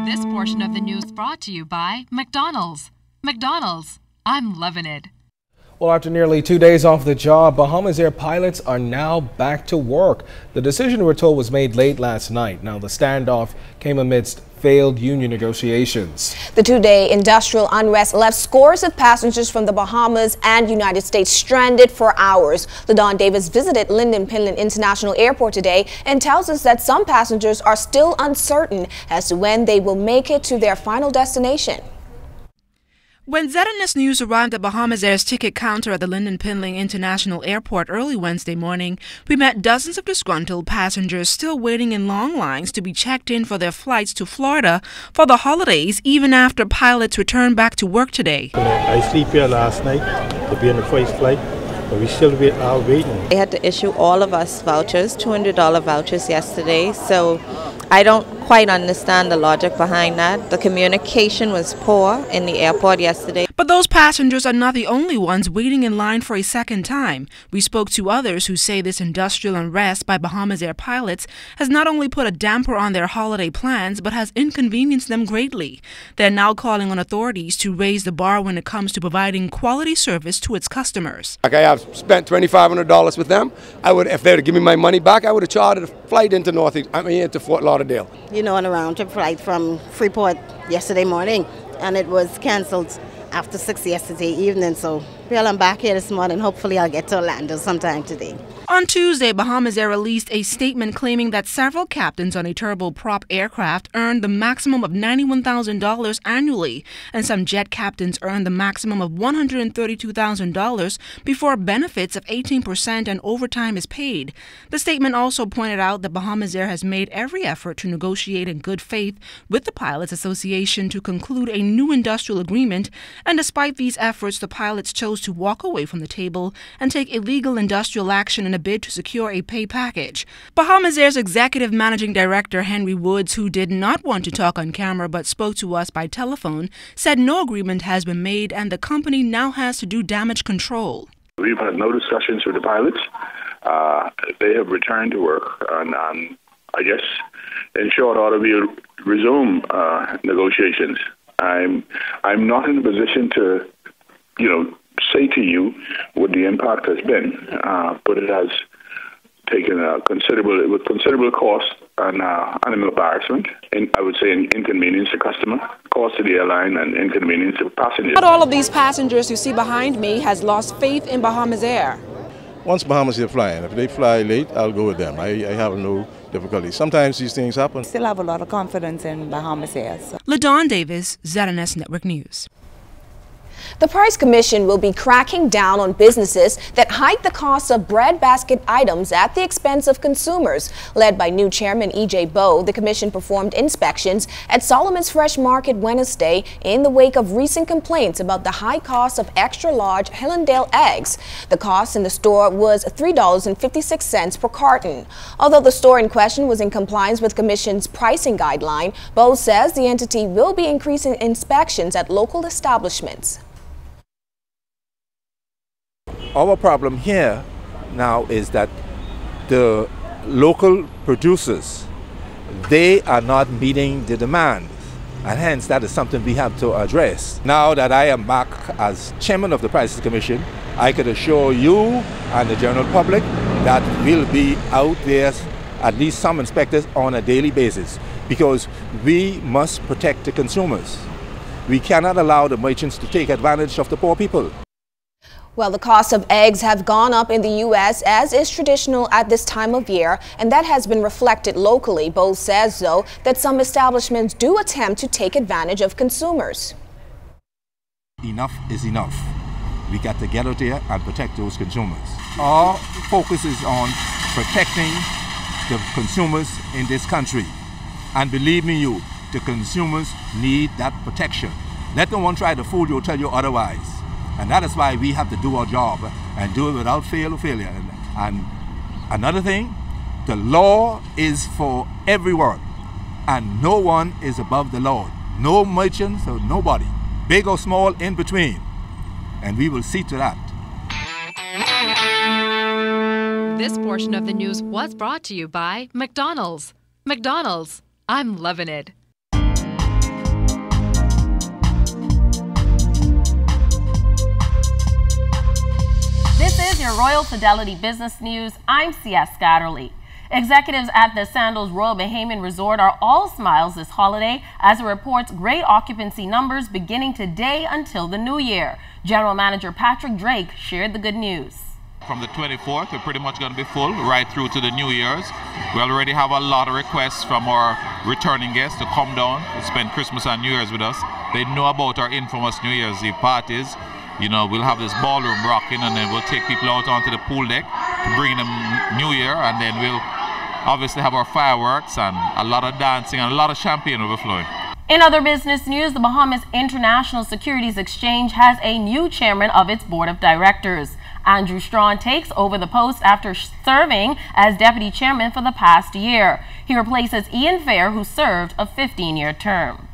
This portion of the news brought to you by McDonald's. McDonald's, I'm loving it. Well, after nearly 2 days off the job, Bahamas Air pilots are now back to work. The decision, we're told, was made late last night. Now, the standoff came amidst failed union negotiations. The two-day industrial unrest left scores of passengers from the Bahamas and United States stranded for hours. LaDon Davis visited Lynden Pinland International Airport today and tells us that some passengers are still uncertain as to when they will make it to their final destination. When ZNS News arrived at Bahamas Air's ticket counter at the Lynden Pinland International Airport early Wednesday morning, we met dozens of disgruntled passengers still waiting in long lines to be checked in for their flights to Florida for the holidays, even after pilots returned back to work today. I sleep here last night to be on the first flight, but we still are waiting. They had to issue all of us vouchers, $200 vouchers yesterday, so I don't quite understand the logic behind that. The communication was poor in the airport yesterday. But those passengers are not the only ones waiting in line for a second time. We spoke to others who say this industrial unrest by Bahamas Air pilots has not only put a damper on their holiday plans, but has inconvenienced them greatly. They're now calling on authorities to raise the bar when it comes to providing quality service to its customers. Like I have spent $2,500 with them. If they would give me my money back, I would have chartered a flight into into Fort Lauderdale. You know, on a round trip flight from Freeport yesterday morning, and it was cancelled after 6 yesterday evening. So, well, I'm back here this morning. Hopefully I'll get to Orlando sometime today. On Tuesday, Bahamas Air released a statement claiming that several captains on a turboprop aircraft earned the maximum of $91,000 annually, and some jet captains earned the maximum of $132,000 before benefits of 18% and overtime is paid. The statement also pointed out that Bahamas Air has made every effort to negotiate in good faith with the Pilots Association to conclude a new industrial agreement, and despite these efforts, the pilots chose to walk away from the table and take illegal industrial action in a bid to secure a pay package. Bahamas Air's executive managing director, Henry Woods, who did not want to talk on camera but spoke to us by telephone, said no agreement has been made and the company now has to do damage control. We've had no discussions with the pilots. They have returned to work, and I guess in short order we'll resume negotiations. I'm not in a position to, say to you what the impact has been, but it has taken considerable cost and an embarrassment, and I would say an inconvenience to customer, cost to the airline, and inconvenience to passengers. Not all of these passengers you see behind me has lost faith in Bahamas Air. Once Bahamas Air flying, if they fly late, I'll go with them. I have no difficulty. Sometimes these things happen. Still have a lot of confidence in Bahamas Air. So. LaDon Davis, ZNS Network News. The Price Commission will be cracking down on businesses that hike the cost of breadbasket items at the expense of consumers. Led by new chairman E.J. Bowe, the commission performed inspections at Solomon's Fresh Market Wednesday in the wake of recent complaints about the high cost of extra-large Hillendale eggs. The cost in the store was $3.56 per carton. Although the store in question was in compliance with Commission's pricing guideline, Bowe says the entity will be increasing inspections at local establishments. Our problem here now is that the local producers, they are not meeting the demand, and hence that is something we have to address. Now that I am back as chairman of the Prices Commission, I could assure you and the general public that we'll be out there, at least some inspectors, on a daily basis, because we must protect the consumers. We cannot allow the merchants to take advantage of the poor people. Well, the cost of eggs have gone up in the U.S., as is traditional at this time of year, and that has been reflected locally. Bowe says, though, that some establishments do attempt to take advantage of consumers. Enough is enough. We got to get out there and protect those consumers. Our focus is on protecting the consumers in this country. And believe me, the consumers need that protection. Let no one try to fool you or tell you otherwise. And that is why we have to do our job and do it without fail or failure. And another thing, the law is for everyone, and no one is above the law. No merchants or nobody, big or small, in between. And we will see to that. This portion of the news was brought to you by McDonald's. McDonald's, I'm loving it. is your Royal Fidelity Business News. I'm C.S. Scatterly. Executives at the Sandals Royal Bahamian Resort are all smiles this holiday as it reports great occupancy numbers beginning today until the new year. General Manager Patrick Drake shared the good news. From the 24th, we're pretty much going to be full right through to the New Year's. We already have a lot of requests from our returning guests to come down to spend Christmas and New Year's with us. They know about our infamous New Year's Eve parties. You know, we'll have this ballroom rocking, and then we'll take people out onto the pool deck to bring them New Year, and then we'll obviously have our fireworks and a lot of dancing and a lot of champagne overflowing. In other business news, the Bahamas International Securities Exchange has a new chairman of its board of directors. Andrew Strawn takes over the post after serving as deputy chairman for the past year. He replaces Ian Fair, who served a 15-year term.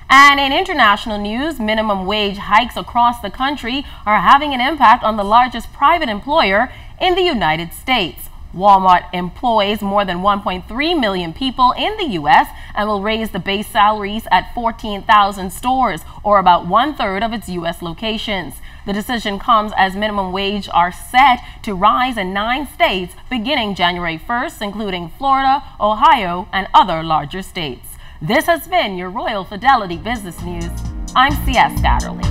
And in international news, minimum wage hikes across the country are having an impact on the largest private employer in the United States. Walmart employs more than 1.3 million people in the U.S. and will raise the base salaries at 14,000 stores, or about 1/3 of its U.S. locations. The decision comes as minimum wage are set to rise in 9 states beginning January 1st, including Florida, Ohio, and other larger states. This has been your Royal Fidelity Business News. I'm C.S. Scatterly.